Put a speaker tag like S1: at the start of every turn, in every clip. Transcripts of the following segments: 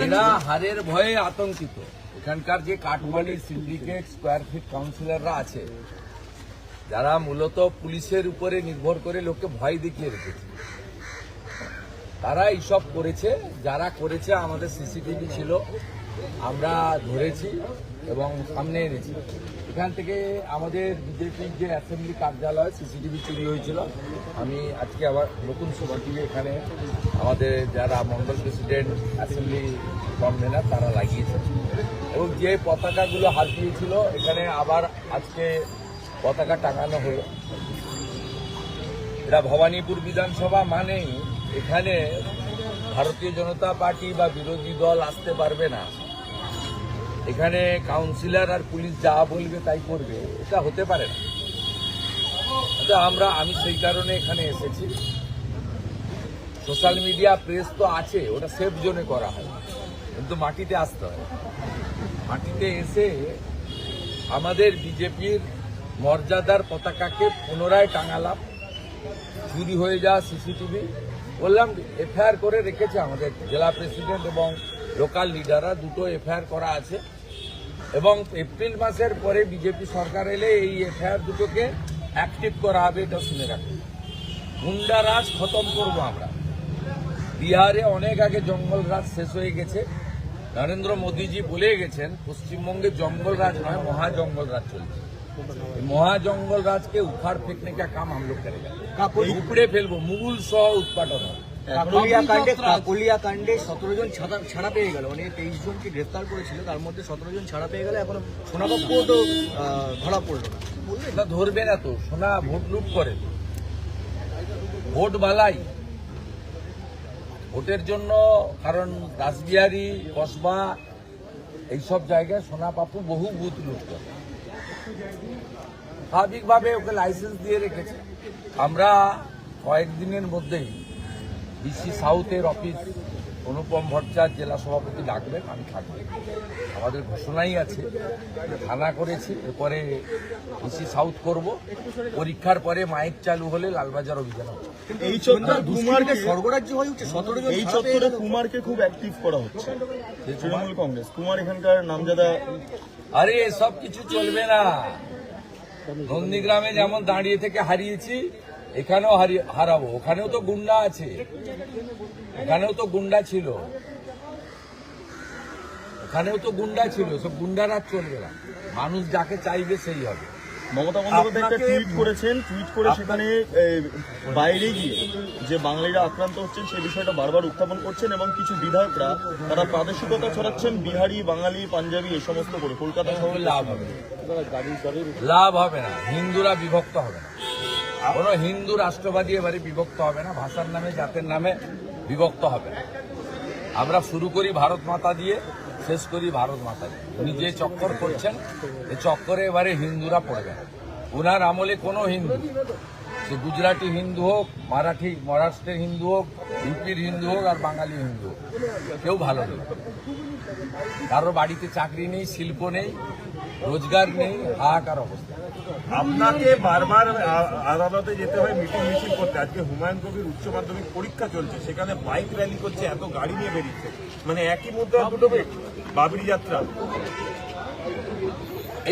S1: এরা হারের ভয়ে আতঙ্কিত। এখানকার যে কাঠমানি সিন্ডিকেট স্কোয়ার ফিট কাউন্সিলররা আছে, যারা মূলত পুলিশের উপরে নির্ভর করে লোককে ভয় দেখিয়ে রেখেছে, তারা এইসব করেছে। যারা করেছে আমাদের সিসিটিভি ছিল, আমরা ধরেছি এবং সামনে এনেছি। এখান থেকে আমাদের বিজেপির যে অ্যাসেম্বলি কার্যালয় সিসিটিভি চুরি হয়েছিল, আমি আজকে আবার নতুন সিসিটিভি এখানে আমাদের যারা মন্ডল প্রেসিডেন্ট অ্যাসেম্বলি কনভেনার তারা লাগিয়েছে এবং যে পতাকাগুলো হারিয়েছিল এখানে আবার আজকে পতাকা টাঙানো হলো। এটা ভবানীপুর বিধানসভা মানেই এখানে ভারতীয় জনতা পার্টি বা বিরোধী দল আসতে পারবে না। এখানে কাউন্সিলর আর পুলিশ যা বলবে তাই করবে, এটা হতে পারে না। আমি সেই কারণে এখানে এসেছি। সোশ্যাল মিডিয়া প্রেস তো আছে, ওটা সেফ জোনে করা হয়, কিন্তু মাটিতে আসতে হয়। মাটিতে এসে আমাদের বিজেপির মর্যাদার পতাকাকে পুনরায় টাঙালাম। চুরি হয়ে যাওয়া সিসিটিভি বললাম এফআইআর করে রেখেছে আমাদের জেলা প্রেসিডেন্ট এবং লোকাল লিডাররা, দুটো এফআইআর করা আছে এবং এপ্রিল মাসের পরে বিজেপি সরকার এলে এই এফআইআর দুটোকে অ্যাক্টিভ করা হবে। এটা শুনে রাখুন, গুন্ডারাজ খতম করবো আমরা। বিহারে অনেক আগে জঙ্গল রাজ শেষ হয়ে গেছে। নরেন্দ্র মোদীজি বলে গেছেন পশ্চিমবঙ্গে জঙ্গল রাজ নয়, মহাজঙ্গল রাজ চলছে। মহাজঙ্গল রাজ के उखाड़ फेंकने का काम हम लोग करेगा। উপড়ে ফেলবো, মুগুল সহ উৎপাদন হবে।
S2: কাকলিয়া কাণ্ডে 17 জন ছাড়া পেয়ে গেল, মানে 23 জনকে গ্রেফতার করেছিল, তার মধ্যে 17 জন ছাড়া পেয়ে গেল। এখনো সোনাবাবুও তো ধরা পড়লো না।
S1: এটা ধরবে না তো, সোনা ভোট লুট করে, ভোট বালাই ভোটের জন্য। কারণ রাসবিহারী কসবা এইসব জায়গায় সোনা পাপু বহু বুথ লুট করে, স্বাভাবিকভাবে ওকে লাইসেন্স দিয়ে রেখেছে। আমরা কয়েকদিনের মধ্যেই ডিসি সাউথের অফিস অনুপম ভট্টাচার্য জেলা সভাপতি ডাকবেন, আমি থাকবো। আমাদের ঘোষণাই আছে, থানা করেছি, এরপরে ডিসি সাউথ করব। পরীক্ষার পরে মাইক চালু হলে লালবাজার অভিযান হবে।
S2: এই চত্বরে কুমারকে স্বর্গরাজ্য হয়ে উঠছে। 17 জন
S3: এই চত্বরে কুমারকে খুব অ্যাক্টিভ করা হচ্ছে তৃণমূল কংগ্রেস। কুমার এখানকার নামজাদা।
S1: আরে সব কিছু চলবে না। নন্দীগ্রামে যেমন দাঁড়িয়ে থেকে হারিয়েছি, এখানেও হারাবো। ওখানেও তো গুন্ডা আছে, ওখানেও তো গুন্ডা ছিল, সব গুন্ডারা চলবে না। মানুষ যাকে চাইবে সেই হবে।
S3: মমতা বন্দ্যোপাধ্যায় একটা টুইট করেছেন, টুইট করে সেখানে বাইরে গিয়ে যে বাঙালিরা আক্রান্ত হচ্ছেন সেই বিষয়টা বারবার উত্থাপন করছেন এবং কিছু বিধায়করা তারা প্রাদেশিকতা ছড়াচ্ছেন, বিহারি, বাঙালি, পাঞ্জাবি এই সমস্ত করে। কলকাতা শহরে
S1: লাভ হবে না, হিন্দুরা বিভক্ত হবে না। কোনো হিন্দু রাষ্ট্রবাদী এবারে বিভক্ত হবে না, ভাষার নামে জাতের নামে বিভক্ত হবে না। আমরা শুরু করি ভারত মাতা দিয়ে, শেষ করি ভারত মাতা দিয়ে। উনি যে চক্কর করছেন, এই চক্করে এবারে হিন্দুরা পড়বে না। ওনার আমলে কোনো হিন্দু, সে গুজরাটি হিন্দু হোক, মহারাষ্ট্রের হিন্দু হোক, ইউপির হিন্দু হোক আর বাঙালি হিন্দু হোক, কেউ ভালো নেই। কারো বাড়িতে চাকরি নেই, শিল্প নেই, রোজগার নেই, হাহাকার অবস্থা।
S4: আপনাকে বারবার আদালতে যেতে হয় মিটিং মিছিল করতে। আজকে হুমায়ুন কবির উচ্চ মাধ্যমিক পরীক্ষা চলছে, সেখানে বাইক র্যালি করছে, এত গাড়ি নিয়ে বেরিয়েছে, মানে একই মুদ্রা দুটো বাবরি যাত্রা।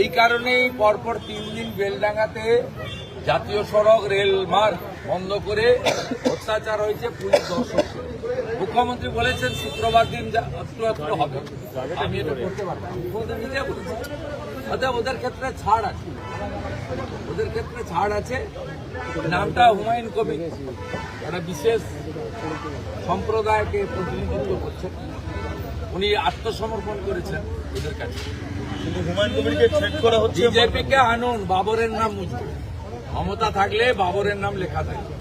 S1: এই কারণেই পরপর 3 দিন বেলডাঙ্গাতে জাতীয় সড়ক রেল মার্গ বন্ধ করে অত্যাচার হয়েছে, পুলিশ দর্শক। মুখ্যমন্ত্রী বলেছেন শুক্রবার দিন হবে, আমি এটা করতে পারবো। মুখ্যমন্ত্রী নিজে বলেছেন। অর্থাৎ ওদের ক্ষেত্রে ছাড় আছে, নামটা হুমায়ুন কবির, একটা বিশেষ সম্প্রদায়কে প্রতিনিধিত্ব করছেন। উনি আত্মসমর্পণ করেছেন ওদের কাছে।
S3: কিন্তু হুমায়ুন কবিরকে থ্রেট করা হচ্ছে।
S1: বিজেপিকে আনুন, বাবরের নাম মুছবে। ক্ষমতা থাকলে বাবরের নাম লেখা থাকবে।